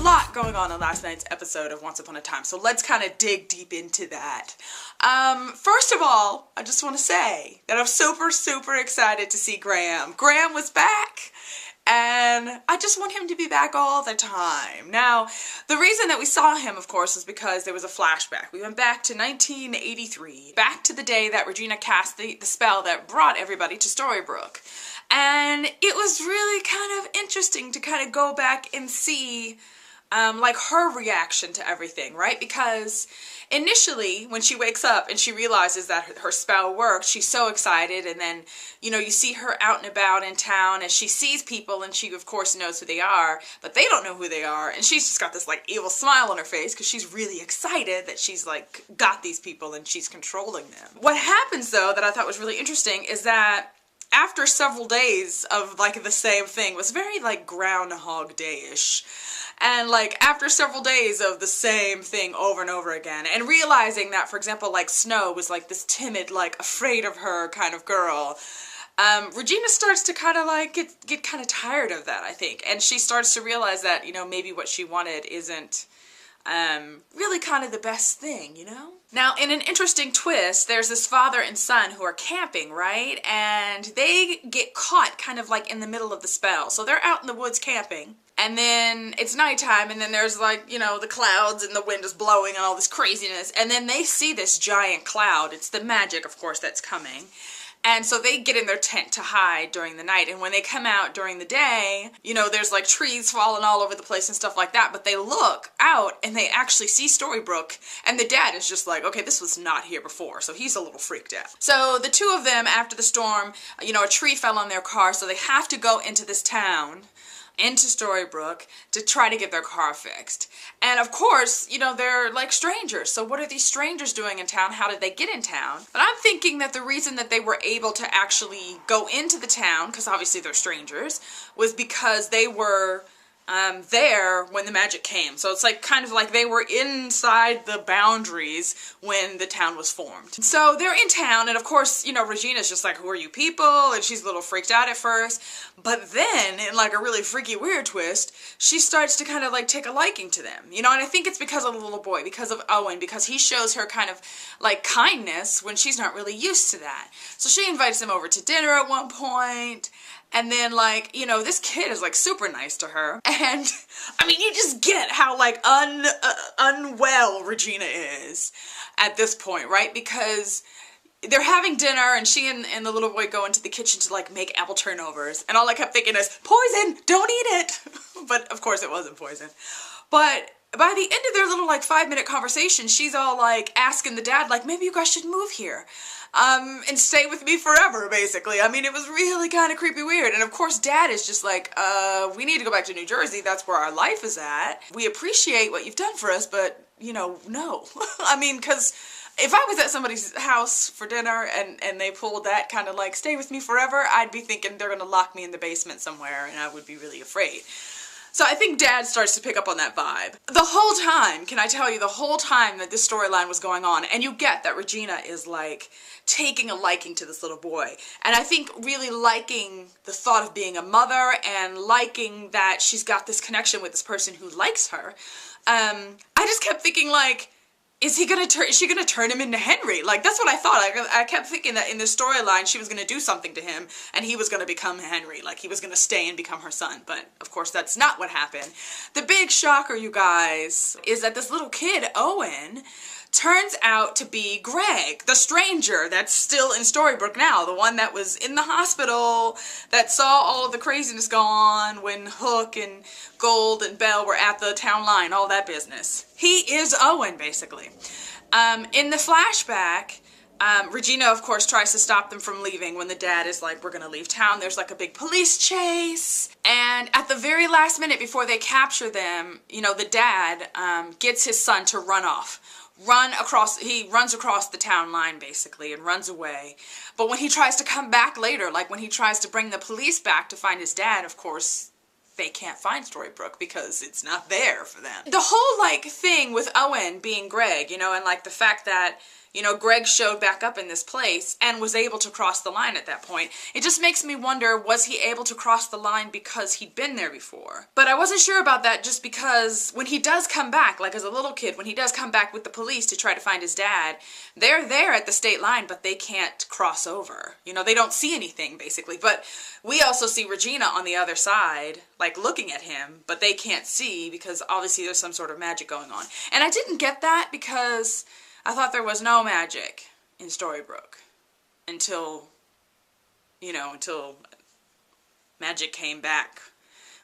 lot going on in last night's episode of Once Upon a Time, so let's kind of dig deep into that. First of all, I just want to say that I'm super excited to see Graham. Graham was back, and I just want him to be back all the time. Now, the reason that we saw him, of course, was because there was a flashback. We went back to 1983, back to the day that Regina cast the spell that brought everybody to Storybrooke. And it was really kind of interesting to kind of go back and see like her reaction to everything, right? Because initially when she wakes up and she realizes that her spell worked, she's so excited, and then, you know, you see her out and about in town and she sees people and she of course knows who they are, but they don't know who they are, and she's just got this like evil smile on her face because she's really excited that she's like got these people and she's controlling them. What happens though that I thought was really interesting is that after several days of like the same thing, was very like Groundhog Day-ish. And like after several days of the same thing over and over again, and realizing that, for example, like Snow was like this timid, like afraid of her kind of girl, Regina starts to kind of like get kind of tired of that, I think. And she starts to realize that, you know, maybe what she wanted isn't really kind of the best thing, you know? Now, in an interesting twist, there's this father and son who are camping, right? And they get caught kind of like in the middle of the spell. So they're out in the woods camping, and then it's nighttime, and then there's like, you know, the clouds and the wind is blowing and all this craziness, and then they see this giant cloud. It's the magic, of course, that's coming. And so they get in their tent to hide during the night. And when they come out during the day, you know, there's like trees falling all over the place and stuff like that. But they look out and they actually see Storybrooke. And the dad is just like, okay, this was not here before. So he's a little freaked out. So the two of them, after the storm, you know, a tree fell on their car. So they have to go into this town, into Storybrooke, to try to get their car fixed. And of course, you know, they're like strangers. So what are these strangers doing in town? How did they get in town? But I'm thinking that the reason that they were able to actually go into the town, because obviously they're strangers, was because they were there when the magic came. So it's like kind of like they were inside the boundaries when the town was formed. So they're in town, and of course, you know, Regina's just like, who are you people? And she's a little freaked out at first. But then, in like a really freaky weird twist, she starts to kind of like take a liking to them. You know, and I think it's because of the little boy, because of Owen, because he shows her kind of like kindness when she's not really used to that. So she invites him over to dinner at one point. And then, like, you know, this kid is, like, super nice to her. And, I mean, you just get how, like, unwell Regina is at this point, right? Because they're having dinner, and she and the little boy go into the kitchen to, like, make apple turnovers. And all I kept thinking is, poison! Don't eat it! But, of course, it wasn't poison. But by the end of their little, like, 5-minute conversation, she's all, like, asking the dad, like, maybe you guys should move here. And stay with me forever, basically. I mean, it was really kind of creepy weird. And of course, Dad is just like, we need to go back to New Jersey. That's where our life is at. We appreciate what you've done for us, but, you know, no. I mean, because if I was at somebody's house for dinner and they pulled that kind of like, stay with me forever, I'd be thinking they're going to lock me in the basement somewhere, and I would be really afraid. So I think Dad starts to pick up on that vibe. The whole time, can I tell you, the whole time that this storyline was going on, and you get that Regina is like taking a liking to this little boy. And I think really liking the thought of being a mother and liking that she's got this connection with this person who likes her. I just kept thinking like, is she gonna turn him into Henry? Like, that's what I thought. I kept thinking that in this storyline, she was gonna do something to him, and he was gonna become Henry. Like, he was gonna stay and become her son. But, of course, that's not what happened. The big shocker, you guys, is that this little kid, Owen, turns out to be Greg, the stranger that's still in Storybrooke now, the one that was in the hospital, that saw all of the craziness go on when Hook and Gold and Belle were at the town line, all that business. He is Owen, basically. In the flashback, Regina, of course, tries to stop them from leaving when the dad is like, we're gonna leave town. There's like a big police chase. And at the very last minute before they capture them, you know, the dad gets his son to run off. He runs across the town line, basically, and runs away. But when he tries to come back later, like when he tries to bring the police back to find his dad, of course, they can't find Storybrooke because it's not there for them. The whole, like, thing with Owen being Greg, you know, and, like, the fact that, Greg showed back up in this place and was able to cross the line at that point. It just makes me wonder, was he able to cross the line because he'd been there before? But I wasn't sure about that, just because when he does come back, like as a little kid, when he does come back with the police to try to find his dad, they're there at the state line, but they can't cross over. They don't see anything, basically. But we also see Regina on the other side, like looking at him, but they can't see because obviously there's some sort of magic going on. And I didn't get that because I thought there was no magic in Storybrooke until magic came back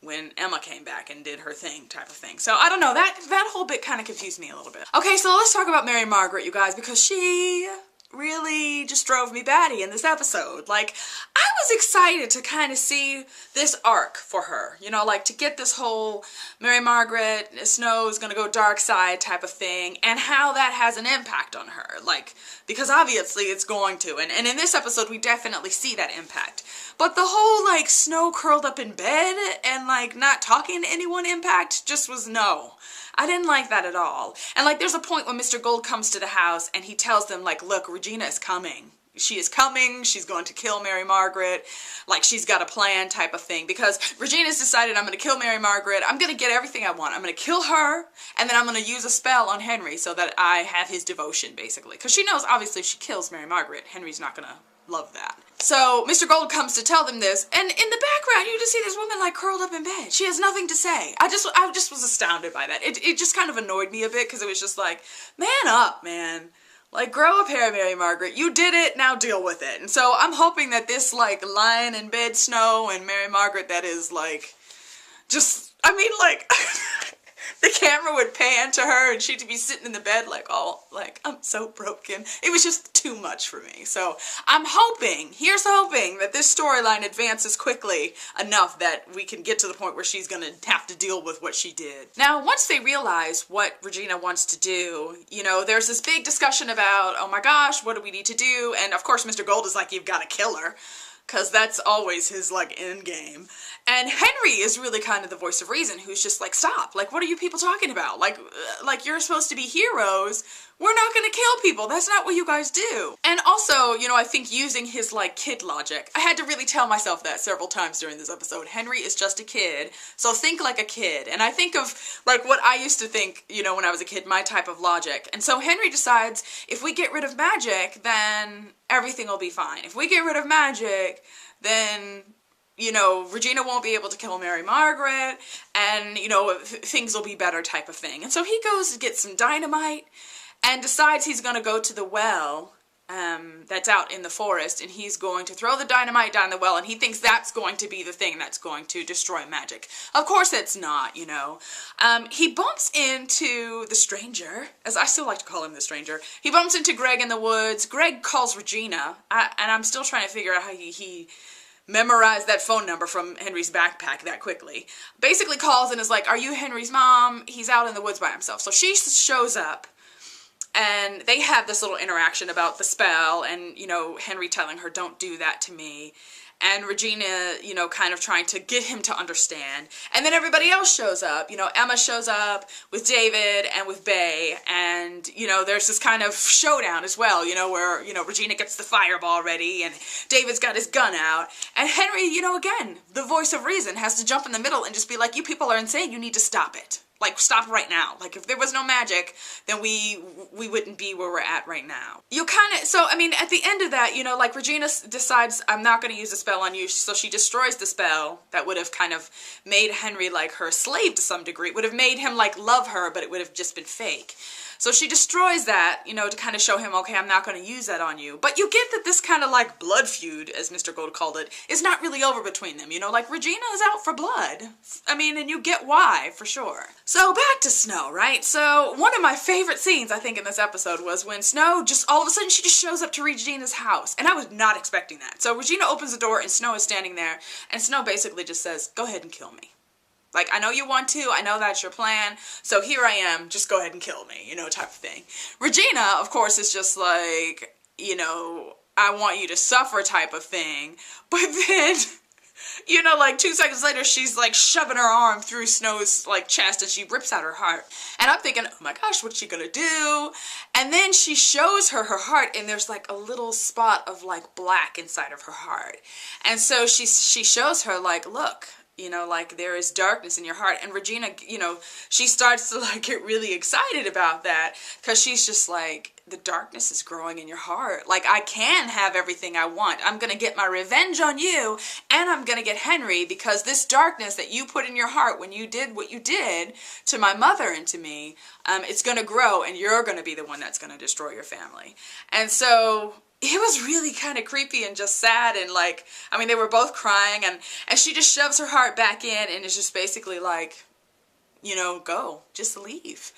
when Emma came back and did her thing type of thing. So I don't know, that whole bit kind of confused me a little bit. Okay, so let's talk about Mary Margaret, you guys, because she really just drove me batty in this episode. Like, I was excited to kind of see this arc for her, like to get this whole Mary Margaret, Snow's gonna go dark side type of thing, and how that has an impact on her, like, because obviously it's going to, and in this episode we definitely see that impact. But the whole, like, Snow curled up in bed and, like, not talking to anyone impact just was no. I didn't like that at all. And, like, there's a point when Mr. Gold comes to the house and he tells them, like, look, Regina is coming. She is coming. She's going to kill Mary Margaret. Like, she's got a plan type of thing. Because Regina's decided, I'm going to kill Mary Margaret. I'm going to get everything I want. I'm going to kill her. And then I'm going to use a spell on Henry so that I have his devotion, basically. Because she knows, obviously, if she kills Mary Margaret, Henry's not going to love that. So Mr. Gold comes to tell them this, and in the background you just see this woman like curled up in bed. She has nothing to say. I just was astounded by that. It just kind of annoyed me a bit, because it was just like, man up, man. Like, grow a pair, Mary Margaret. You did it, now deal with it. And so I'm hoping that this, like, lying in bed Snow and Mary Margaret, that is, like, just, I mean, like, the camera would pan to her and she'd be sitting in the bed like, oh, like, I'm so broken. It was just too much for me. So I'm hoping, here's hoping, that this storyline advances quickly enough that we can get to the point where she's gonna have to deal with what she did. Now, once they realize what Regina wants to do, there's this big discussion about, oh my gosh, what do we need to do? And of course, Mr. Gold is like, you've got to kill her, because that's always his, like, end game. And Henry is really kind of the voice of reason, who's just like, stop, like, what are you people talking about? Like you're supposed to be heroes. We're not gonna kill people. That's not what you guys do. And also, I think using his, like, kid logic, I had to really tell myself that several times during this episode. Henry is just a kid, so think like a kid. And I think of, like, what I used to think, when I was a kid, my type of logic. And so Henry decides, if we get rid of magic, then everything will be fine. If we get rid of magic, then Regina won't be able to kill Mary Margaret, and, things will be better type of thing. And so he goes to get some dynamite and decides he's going to go to the well that's out in the forest, and he's going to throw the dynamite down the well, and he thinks that's going to be the thing that's going to destroy magic. Of course it's not, He bumps into the stranger, as I still like to call him the stranger. He bumps into Greg in the woods. Greg calls Regina, and I'm still trying to figure out how he memorized that phone number from Henry's backpack that quickly. Basically calls and is like, are you Henry's mom? He's out in the woods by himself. So she shows up, and they have this little interaction about the spell, and, Henry telling her, don't do that to me. And Regina, kind of trying to get him to understand. And then everybody else shows up. Emma shows up with David and with Bay. And, there's this kind of showdown as well, where, Regina gets the fireball ready and David's got his gun out. And Henry, again, the voice of reason, has to jump in the middle and just be like, you people are insane. You need to stop it. Like, stop right now. Like, if there was no magic, then we wouldn't be where we're at right now. So, I mean, at the end of that, like, Regina decides, I'm not going to use a spell on you, so she destroys the spell that would have kind of made Henry, like, her slave to some degree. It would have made him, like, love her, but it would have just been fake. So she destroys that, to kind of show him, okay, I'm not going to use that on you. But you get that this kind of, like, blood feud, as Mr. Gold called it, is not really over between them. Like, Regina is out for blood. I mean, and you get why, for sure. So back to Snow, right? So one of my favorite scenes, I think, in this episode was when Snow just, all of a sudden, she just shows up to Regina's house. And I was not expecting that. So Regina opens the door and Snow is standing there. And Snow basically just says, go ahead and kill me. Like, I know you want to, I know that's your plan, so here I am, just go ahead and kill me, type of thing. Regina, of course, is just like, I want you to suffer type of thing, but then, you know, like 2 seconds later, she's like shoving her arm through Snow's like chest and she rips out her heart. And I'm thinking, oh my gosh, what's she gonna do? And then she shows her heart and there's like a little spot of like black inside of her heart. And so she shows her like, look, you know, like there is darkness in your heart. And Regina, you know, she starts to like get really excited about that because she's just like, the darkness is growing in your heart. Like, I can have everything I want. I'm going to get my revenge on you, and I'm going to get Henry, because this darkness that you put in your heart when you did what you did to my mother and to me, it's going to grow, and you're going to be the one that's going to destroy your family. And so it was really kind of creepy and just sad, and like, I mean, they were both crying, and she just shoves her heart back in, and it's just basically like, you know, go, just leave,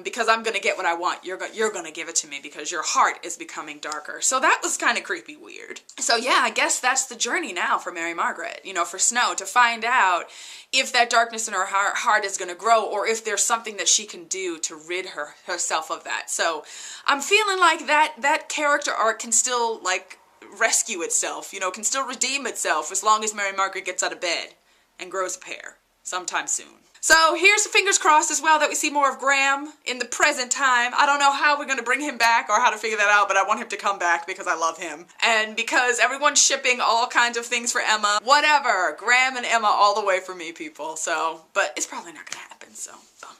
because I'm going to get what I want. You're going to give it to me because your heart is becoming darker. So that was kind of creepy weird. So yeah, I guess that's the journey now for Mary Margaret, you know, for Snow, to find out if that darkness in her heart is going to grow, or if there's something that she can do to rid herself of that. So I'm feeling like that character arc can still like rescue itself, you know, can still redeem itself as long as Mary Margaret gets out of bed and grows a pair sometime soon. So here's the fingers crossed as well that we see more of Graham in the present time. I don't know how we're going to bring him back or how to figure that out, but I want him to come back because I love him. And because everyone's shipping all kinds of things for Emma. Whatever. Graham and Emma all the way for me, people. So, but it's probably not going to happen, so bummer.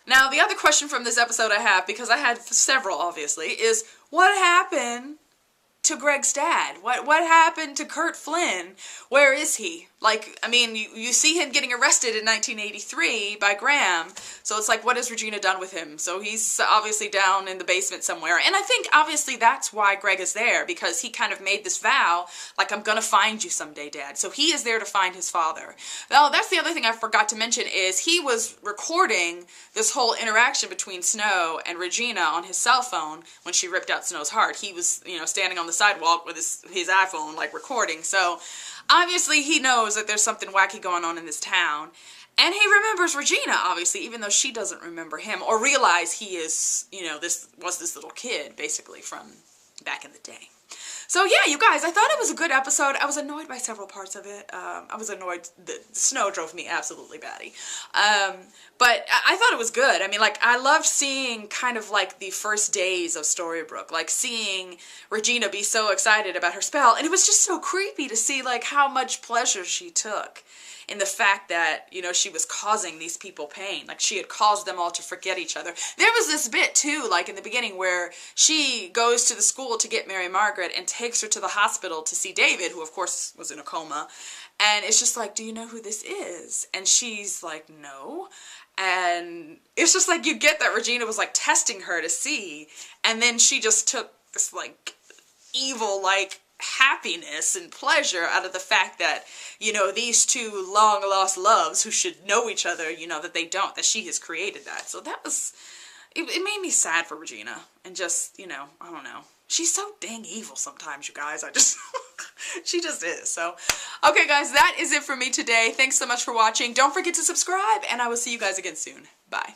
Now, the other question from this episode I have, because I had several obviously, is what happened to Greg's dad? What happened to Kurt Flynn? Where is he? Like, I mean, you see him getting arrested in 1983 by Graham, so it's like, what has Regina done with him? So he's obviously down in the basement somewhere, and I think obviously that's why Greg is there, because he kind of made this vow, like, I'm gonna find you someday, Dad. So he is there to find his father. Now, that's the other thing I forgot to mention, is he was recording this whole interaction between Snow and Regina on his cell phone when she ripped out Snow's heart. He was, you know, standing on the sidewalk with his iPhone, like, recording. So obviously he knows that there's something wacky going on in this town, and he remembers Regina, obviously, even though she doesn't remember him or realize he is, you know, this little kid basically from back in the day. So yeah, you guys, I thought it was a good episode. I was annoyed by several parts of it. I was annoyed. The snow drove me absolutely batty. But I thought it was good. I mean, like, I loved seeing kind of like the first days of Storybrooke, like seeing Regina be so excited about her spell. And it was just so creepy to see like how much pleasure she took in the fact that, you know, she was causing these people pain. Like, she had caused them all to forget each other. There was this bit, too, like in the beginning, where she goes to the school to get Mary Margaret and takes her to the hospital to see David, who, of course, was in a coma. And it's just like, do you know who this is? And she's like, no. And it's just like, you get that Regina was, like, testing her to see. And then she just took this, like, evil, like, happiness and pleasure out of the fact that, you know, these two long lost loves who should know each other, you know, that they don't, that she has created that. So that was, it made me sad for Regina, and just, you know, I don't know. She's so dang evil sometimes, you guys. She just is. So, okay guys, that is it for me today. Thanks so much for watching. Don't forget to subscribe, and I will see you guys again soon. Bye.